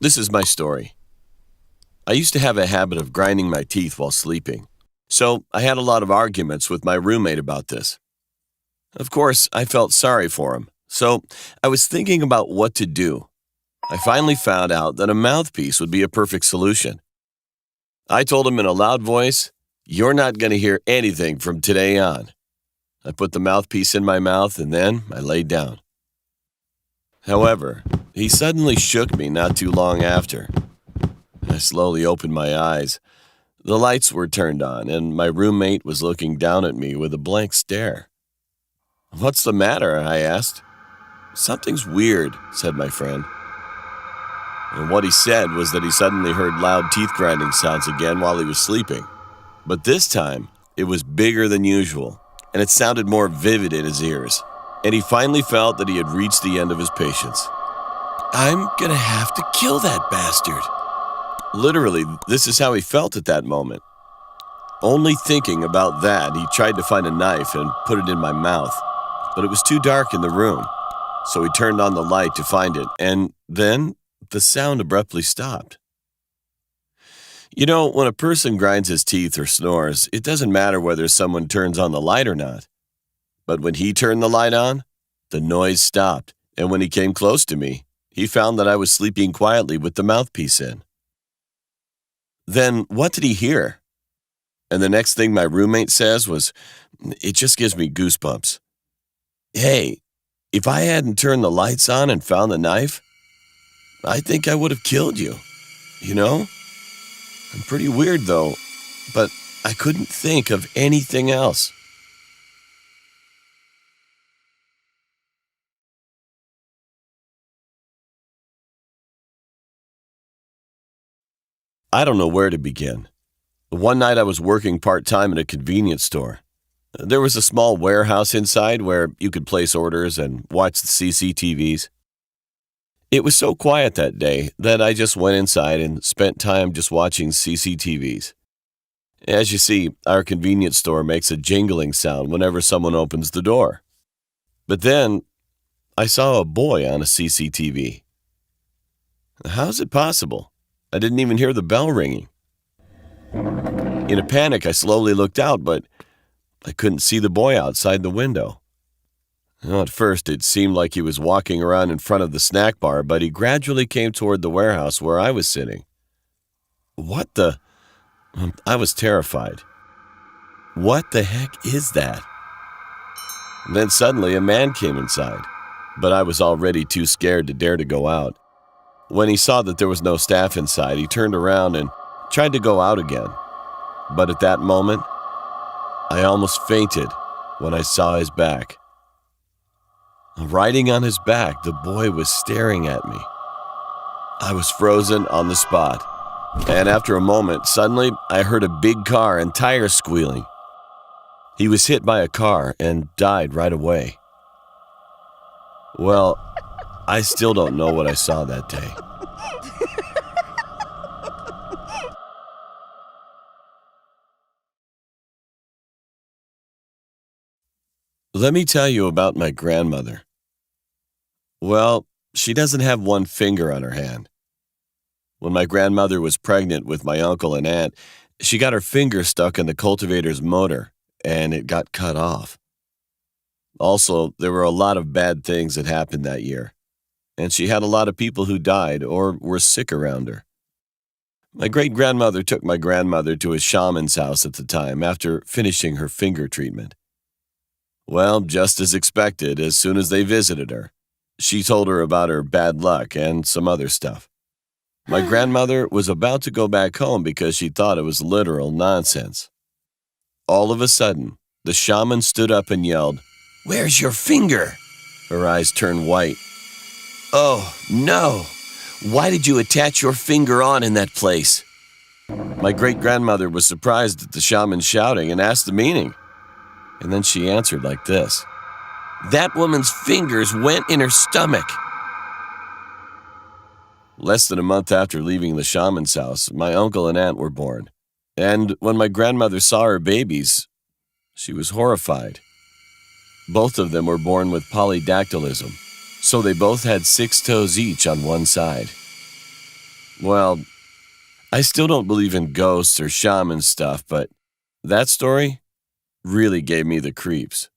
This is my story. I used to have a habit of grinding my teeth while sleeping, so I had a lot of arguments with my roommate about this. Of course, I felt sorry for him, so I was thinking about what to do. I finally found out that a mouthpiece would be a perfect solution. I told him in a loud voice, "You're not going to hear anything from today on." I put the mouthpiece in my mouth and then I laid down. However, he suddenly shook me not too long after. I slowly opened my eyes. The lights were turned on, and my roommate was looking down at me with a blank stare. "What's the matter?" I asked. "Something's weird," said my friend. And what he said was that he suddenly heard loud teeth grinding sounds again while he was sleeping. But this time, it was bigger than usual, and it sounded more vivid in his ears. And he finally felt that he had reached the end of his patience. "I'm gonna have to kill that bastard." Literally, this is how he felt at that moment. Only thinking about that, he tried to find a knife and put it in my mouth, but it was too dark in the room, so he turned on the light to find it, and then the sound abruptly stopped. You know, when a person grinds his teeth or snores, it doesn't matter whether someone turns on the light or not. But when he turned the light on, the noise stopped, and when he came close to me, he found that I was sleeping quietly with the mouthpiece in. Then what did he hear? And the next thing my roommate says was, "It just gives me goosebumps. Hey, if I hadn't turned the lights on and found the knife, I think I would have killed you. You know? I'm pretty weird though, but I couldn't think of anything else." I don't know where to begin. One night I was working part-time at a convenience store. There was a small warehouse inside where you could place orders and watch the CCTVs. It was so quiet that day that I just went inside and spent time just watching CCTVs. As you see, our convenience store makes a jingling sound whenever someone opens the door. But then I saw a boy on a CCTV. How is it possible? I didn't even hear the bell ringing. In a panic, I slowly looked out, but I couldn't see the boy outside the window. At first, it seemed like he was walking around in front of the snack bar, but he gradually came toward the warehouse where I was sitting. What the? I was terrified. What the heck is that? Then suddenly a man came inside, but I was already too scared to dare to go out. When he saw that there was no staff inside, he turned around and tried to go out again. But at that moment, I almost fainted when I saw his back. Riding on his back, the boy was staring at me. I was frozen on the spot, and after a moment, suddenly I heard a big car and tires squealing. He was hit by a car and died right away. Well, I still don't know what I saw that day. Let me tell you about my grandmother. Well, she doesn't have one finger on her hand. When my grandmother was pregnant with my uncle and aunt, she got her finger stuck in the cultivator's motor, and it got cut off. Also, there were a lot of bad things that happened that year, and she had a lot of people who died or were sick around her. My great-grandmother took my grandmother to a shaman's house at the time after finishing her finger treatment. Well, just as expected, as soon as they visited her, she told her about her bad luck and some other stuff. My grandmother was about to go back home because she thought it was literal nonsense. All of a sudden, the shaman stood up and yelled, "Where's your finger?" Her eyes turned white. "Oh, no! Why did you attach your finger on in that place?" My great-grandmother was surprised at the shaman shouting and asked the meaning. And then she answered like this: "That woman's fingers went in her stomach." Less than a month after leaving the shaman's house, my uncle and aunt were born. And when my grandmother saw her babies, she was horrified. Both of them were born with polydactylism, so they both had 6 toes each on one side. Well, I still don't believe in ghosts or shaman stuff, but that story really gave me the creeps.